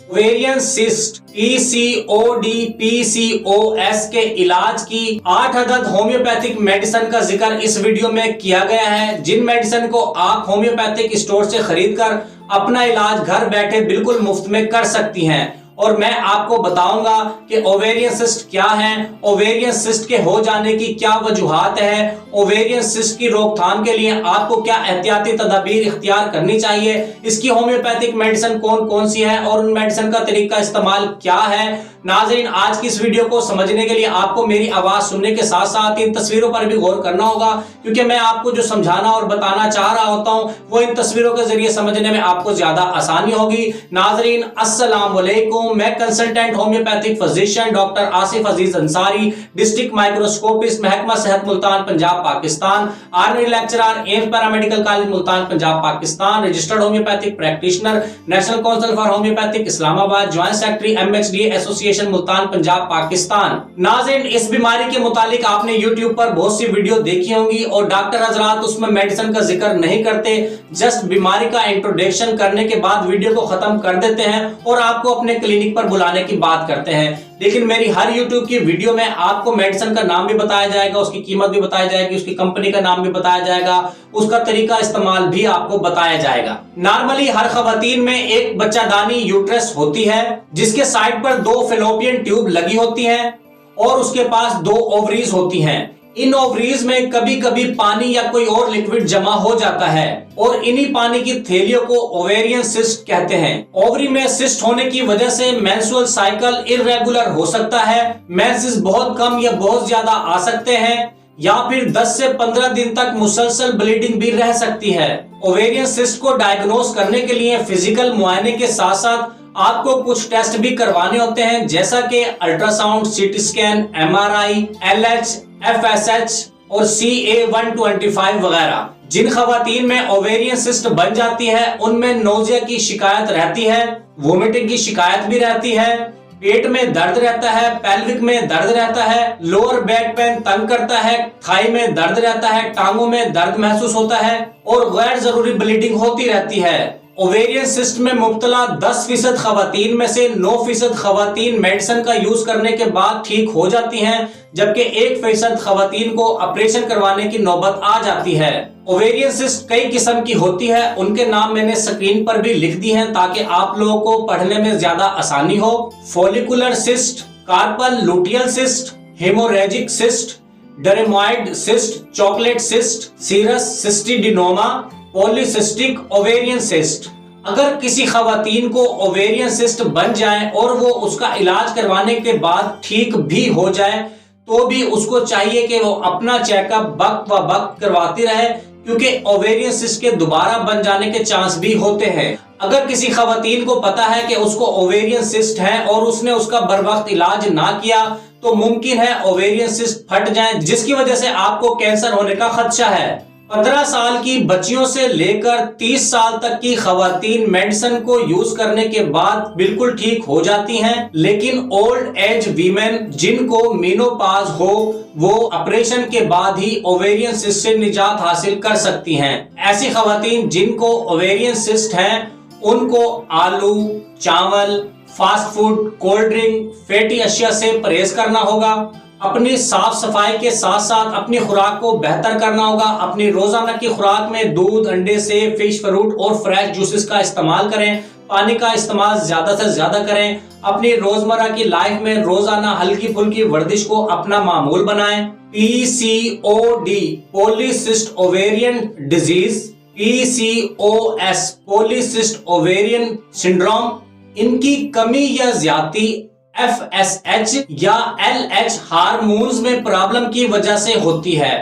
Ovarian cyst PCOD PCOS के इलाज की 8 अदद होम्योपैथिक मेडिसिन का जिक्र इस वीडियो में किया गया है, जिन मेडिसिन को आप होम्योपैथिक स्टोर से खरीदकर अपना इलाज घर बैठे बिल्कुल मुफ्त में कर सकती हैं। और मैं आपको बताऊंगा कि ओवेरियन सिस्ट क्या है, ओवेरियन सिस्ट के हो जाने की क्या वजूहात है, ओवेरियन सिस्ट की रोकथाम के लिए आपको क्या एहतियाती तदाबीर इख्तियार करनी चाहिए, इसकी होम्योपैथिक मेडिसिन कौन कौन सी है और उन मेडिसिन का तरीका इस्तेमाल क्या है। नाज़रीन, आज की इस वीडियो को समझने के लिए आपको मेरी आवाज सुनने के साथ साथ इन तस्वीरों पर भी गौर करना होगा, क्योंकि मैं आपको जो समझाना और बताना चाह रहा होता हूं वो इन तस्वीरों के जरिए समझने में आपको ज्यादा आसानी होगी। नाज़रीन, अस्सलाम वालेकुम। मैं consultant homeopathic physician doctor Asif Aziz Ansari, district microscopist, महकमा सेहत Multan Punjab Pakistan, army lecturer, AIMS paramedical college Multan Punjab Pakistan, registered homeopathic practitioner, national council for homeopathic Islamabad, joint secretary MHDA association Multan Punjab Pakistan. नाज़रीन, इस बीमारी के मुतालिक आपने YouTube पर बहुत सी वीडियो देखी होंगी और डॉक्टर हजरात उसमें मेडिसिन का जिक्र नहीं करते, जस्ट बीमारी का इंट्रोडक्शन करने के बाद वीडियो को खत्म कर देते हैं और आपको अपने क्लिनिक पर बुलाने की बात करते हैं। लेकिन मेरी हर YouTube की वीडियो में आपको मेडिसिन का नाम भी बताया जाएगा, उसकी कीमत भी बताई जाएगी, उसकी कंपनी का नाम भी बताया जाएगा, उसका तरीका इस्तेमाल भी आपको बताया जाएगा। नॉर्मली हर खवातीन में एक बच्चादानी यूट्रस होती है, जिसके साइड पर 2 फैलोपियन ट्यूब लगी होती हैं और उसके पास 2 ओवरीज होती हैं। इन ओवरीज में कभी कभी पानी या कोई और लिक्विड जमा हो जाता है और इन्हीं पानी की थैलियों को ओवेरियन सिस्ट कहते हैं। ओवरी में सिस्ट होने की वजह से मेंस्ट्रुअल साइकिल इर्रेगुलर हो सकता है, मेंसेस बहुत कम या बहुत ज्यादा आ सकते हैं या फिर 10 से 15 दिन तक मुसलसल ब्लीडिंग भी रह सकती है। ओवेरियन सिस्ट को डायग्नोस करने के लिए फिजिकल मुआयने के साथ साथ आपको कुछ टेस्ट भी करवाने होते हैं, जैसा कि ultrasound, CT scan, MRI, LH, FSH और CA-125 वगैरह। जिन खवातीन में ओवेरियन सिस्ट बन जाती है उनमें नोजिया की शिकायत रहती है, वोमिटिंग की शिकायत भी रहती है, पेट में दर्द रहता है, पेल्विक में दर्द रहता है, लोअर बैक पेन तंग करता है, थाई में दर्द रहता है, टांगों में दर्द महसूस होता है और गैर जरूरी ब्लीडिंग होती रहती है। ओवेरियन सिस्ट में मुब्तला 10% खवातीन में से 9% खवातीन मेडिसिन का यूज करने के बाद ठीक हो जाती हैं, जबकि 1% खवातीन को ऑपरेशन करवाने की नौबत आ जाती है। ओवेरियन सिस्ट कई किस्म की होती है, उनके नाम मैंने स्क्रीन पर भी लिख दी हैं ताकि आप लोगों को पढ़ने में ज्यादा आसानी हो। Follicular cyst, carpal luteal cyst, haemorrhagic cyst, dermoid cyst, chocolate cyst, serous cystadenoma, polycystic ovarian cyst. अगर किसी खवातीन को ओवेरियन सिस्ट बन जाए और वो उसका इलाज करवाने के बाद ठीक भी हो जाए तो भी उसको चाहिए कि वो अपना चेकअप वक्त व वक्त करवाती रहे, क्योंकि ओवेरियन सिस्ट के दोबारा बन जाने के चांस भी होते हैं। अगर किसी खवातीन को पता है कि उसको ओवेरियन सिस्ट है और उसने उसका बर वक्त इलाज ना किया तो मुमकिन है ओवेरियन सिस्ट फट जाए, जिसकी वजह से आपको कैंसर होने का खदशा है। 15 साल की बच्चियों से लेकर 30 साल तक की खवातीन मेडिसिन को यूज करने के बाद बिल्कुल ठीक हो जाती हैं, लेकिन ओल्ड एज वीमेन जिनको मेनोपॉज हो वो ऑपरेशन के बाद ही ओवेरियन सिस्ट से निजात हासिल कर सकती हैं। ऐसी खवातीन जिनको ओवेरियन सिस्ट हैं उनको आलू, चावल, fast food, cold drink, fatty अशिया से परहेज करना होगा। अपनी साफ सफाई के साथ साथ अपनी खुराक को बेहतर करना होगा। अपनी रोजाना की खुराक में दूध, अंडे से, फिश, फ्रूट और फ्रेश जूसेस का इस्तेमाल करें। पानी का इस्तेमाल ज्यादा से ज्यादा करें। अपनी रोजमर्रा की लाइफ में रोजाना हल्की फुल्की वर्जिश को अपना मामूल बनाएं। PCOD polycyst ovarian disease, PCOS polycyst ovarian syndrome, इनकी कमी या ज्यादती FSH या LH हार्मोन्स में प्रॉब्लम की वजह से होती है।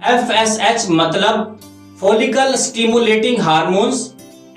FSH मतलब फॉलिकल स्टिमुलेटिंग हार्मोन्स,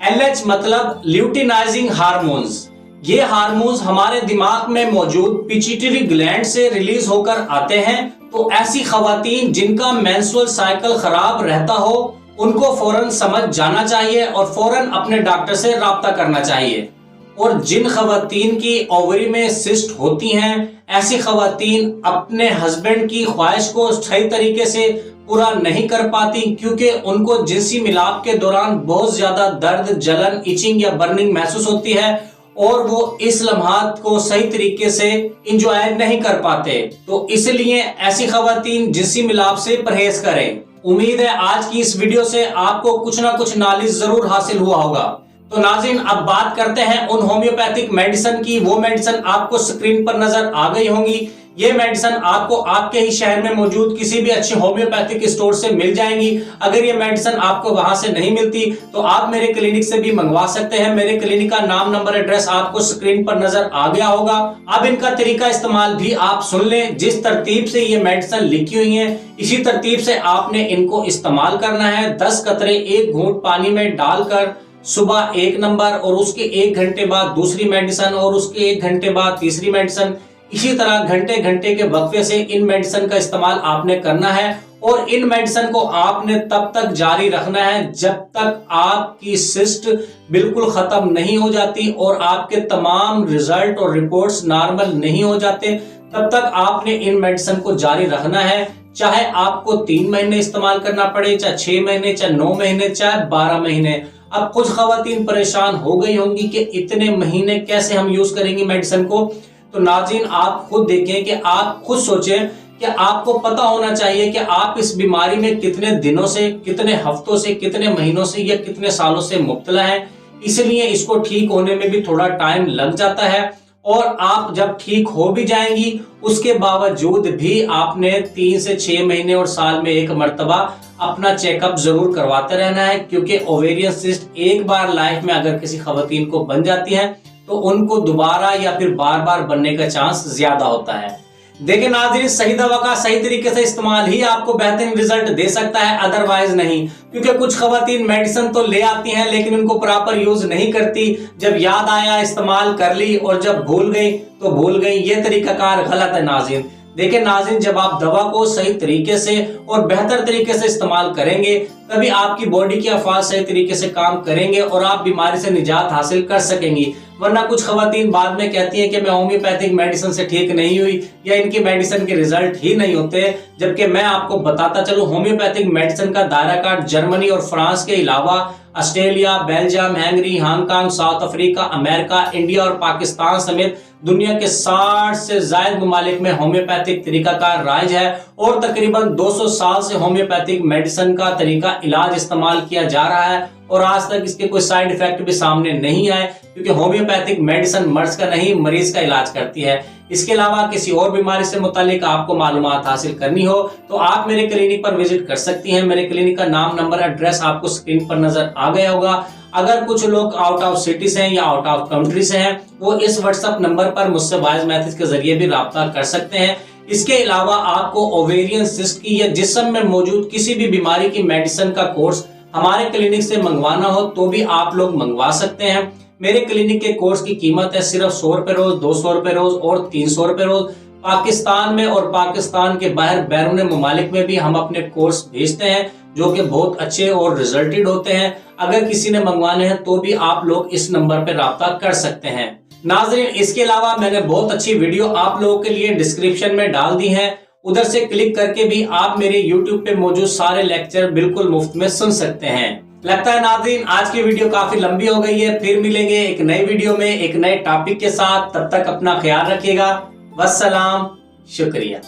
LH मतलब ल्यूटिनाइजिंग हार्मोन्स। ये हार्मोन्स हमारे दिमाग में मौजूद पिट्यूटरी ग्लैंड से रिलीज होकर आते हैं। तो ऐसी खवातीन जिनका मेंस्ट्रुअल साइकिल खराब रहता हो उनको फौरन समझ जाना चाहिए और फौरन अपने डॉक्टर से राब्ता करना चाहिए। और जिन खवातीन की ओवरी में सिस्ट होती हैं, ऐसी खवातीन अपने हस्बैंड की ख्वाहिश को सही तरीके से पूरा नहीं कर पाती, क्योंकि उनको जिनसी मिलाप के दौरान बहुत ज्यादा दर्द, जलन, इचिंग या बर्निंग महसूस होती है और वो इस लम्हात को सही तरीके से इंजॉय नहीं कर पाते। तो इसलिए ऐसी खवातीन जिनसी मिलाप से परहेज करें। उम्मीद है आज की इस वीडियो से आपको कुछ ना कुछ नॉलेज जरूर हासिल हुआ होगा। तो नाज़रीन, अब बात करते हैं उन होम्योपैथिक मेडिसिन की। वो मेडिसिन आपको स्क्रीन पर नजर आ गई होंगी। ये मेडिसिन आपको आपके ही शहर में मौजूद किसी भी अच्छे होम्योपैथिक स्टोर से मिल जाएंगी। अगर ये मेडिसिन आपको वहां से नहीं मिलती तो आप मेरे क्लिनिक से भी मंगवा सकते हैं। मेरे क्लिनिक का नाम, नंबर, एड्रेस आपको स्क्रीन पर नजर आ गया होगा। अब इनका तरीका इस्तेमाल भी आप सुन लें। जिस तरतीब से ये मेडिसिन लिखी हुई है इसी तरतीब से आपने इनको इस्तेमाल करना है। 10 कतरे 1 घूंट पानी में डालकर सुबह 1 नंबर और उसके 1 घंटे बाद दूसरी मेडिसिन और उसके 1 घंटे बाद तीसरी मेडिसिन, इसी तरह घंटे घंटे के वक्फे से इन मेडिसिन का इस्तेमाल आपने करना है। और इन मेडिसिन को आपने तब तक जारी रखना है जब तक आपकी सिस्ट बिल्कुल खत्म नहीं हो जाती और आपके तमाम रिजल्ट और रिपोर्ट्स नॉर्मल नहीं हो जाते। तब तक आपने इन मेडिसिन को जारी रखना है। चाहे आपको 3 महीने इस्तेमाल करना पड़े, चाहे 6 महीने, चाहे 9 महीने, चाहे 12 महीने। अब कुछ खवातीन परेशान हो गई होंगी कि इतने महीने कैसे हम यूज करेंगे मेडिसिन को। तो नाज़रीन, आप खुद देखें कि आप खुद सोचें कि आपको पता होना चाहिए कि आप इस बीमारी में कितने दिनों से, कितने हफ्तों से, कितने महीनों से या कितने सालों से मुब्तला हैं। इसलिए इसको ठीक होने में भी थोड़ा टाइम लग जाता है। और आप जब ठीक हो भी जाएंगी उसके बावजूद भी आपने 3 से 6 महीने और साल में 1 मर्तबा अपना चेकअप जरूर करवाते रहना है। क्योंकि ओवेरियन सिस्ट एक बार लाइफ में अगर किसी खवातीन को बन जाती है तो उनको दोबारा या फिर बार बार बनने का चांस ज्यादा होता है। देखिए नाज़रीन, सही दवा का सही तरीके से इस्तेमाल ही आपको बेहतरीन रिजल्ट दे सकता है, अदरवाइज नहीं। क्योंकि कुछ खवातीन मेडिसिन तो ले आती हैं लेकिन उनको प्रॉपर यूज नहीं करती। जब याद आया इस्तेमाल कर ली और जब भूल गई तो भूल गई। ये तरीकाकार गलत है नाज़रीन। देखिए नाज़रीन, जब आप दवा को सही तरीके से और बेहतर तरीके से इस्तेमाल करेंगे तभी आपकी बॉडी के अफ़ाज सही तरीके से काम करेंगे और आप बीमारी से निजात हासिल कर सकेंगी। वरना कुछ खवातीन बाद में कहती हैं कि मैं होम्योपैथिक मेडिसिन से ठीक नहीं हुई या इनकी मेडिसिन के रिजल्ट ही नहीं होते। जबकि मैं आपको बताता चलूं, होम्योपैथिक मेडिसिन का दायरा कार जर्मनी और फ्रांस के अलावा Australia, Belgium, Hungary, Hong Kong, south Africa, America, India और पाकिस्तान समेत दुनिया के 60 से ज्यादा ममालिक में होम्योपैथिक तरीका का राइज है। और तकरीबन 200 साल से होम्योपैथिक मेडिसिन का तरीका इलाज इस्तेमाल किया जा रहा है और आज तक इसके कोई साइड इफेक्ट भी सामने नहीं आए। क्योंकि होम्योपैथिक मेडिसिन मर्ज का नहीं, मरीज का इलाज करती है। इसके अलावा किसी और बीमारी से मुतालिक आपको मालूमात हासिल करनी हो तो आप मेरे क्लिनिक पर विजिट कर सकती हैं। मेरे क्लिनिक का नाम, नंबर, एड्रेस आपको स्क्रीन पर नजर आ गया होगा। अगर कुछ लोग आउट ऑफ सिटी से हैं या आउट ऑफ कंट्री से हैं वो इस व्हाट्सएप नंबर पर मुझसे वॉइस मैसेज के जरिए भी राब्ता कर सकते हैं। इसके अलावा आपको ओवेरियन सिस्ट की या जिस्म में मौजूद किसी भी बीमारी की मेडिसिन का कोर्स हमारे क्लिनिक से मंगवाना हो तो भी आप लोग मंगवा सकते हैं। मेरे क्लिनिक के कोर्स की कीमत है सिर्फ 100 रुपए रोज, 200 रुपए रोज और 300 रुपए रोज। पाकिस्तान में और पाकिस्तान के बाहर बैरून ममालिक में भी हम अपने कोर्स भेजते हैं जो कि बहुत अच्छे और रिजल्टेड होते हैं। अगर किसी ने मंगवाने हैं तो भी आप लोग इस नंबर पर राब्ता कर सकते हैं। नाज़रीन, इसके अलावा मैंने बहुत अच्छी वीडियो आप लोगों के लिए डिस्क्रिप्शन में डाल दी है। उधर से क्लिक करके भी आप मेरे YouTube पे मौजूद सारे लेक्चर बिल्कुल मुफ्त में सुन सकते हैं। लगता है नाज़रीन आज की वीडियो काफी लंबी हो गई है। फिर मिलेंगे एक नई वीडियो में एक नए टॉपिक के साथ। तब तक अपना ख्याल रखिएगा। वस्सलाम, शुक्रिया।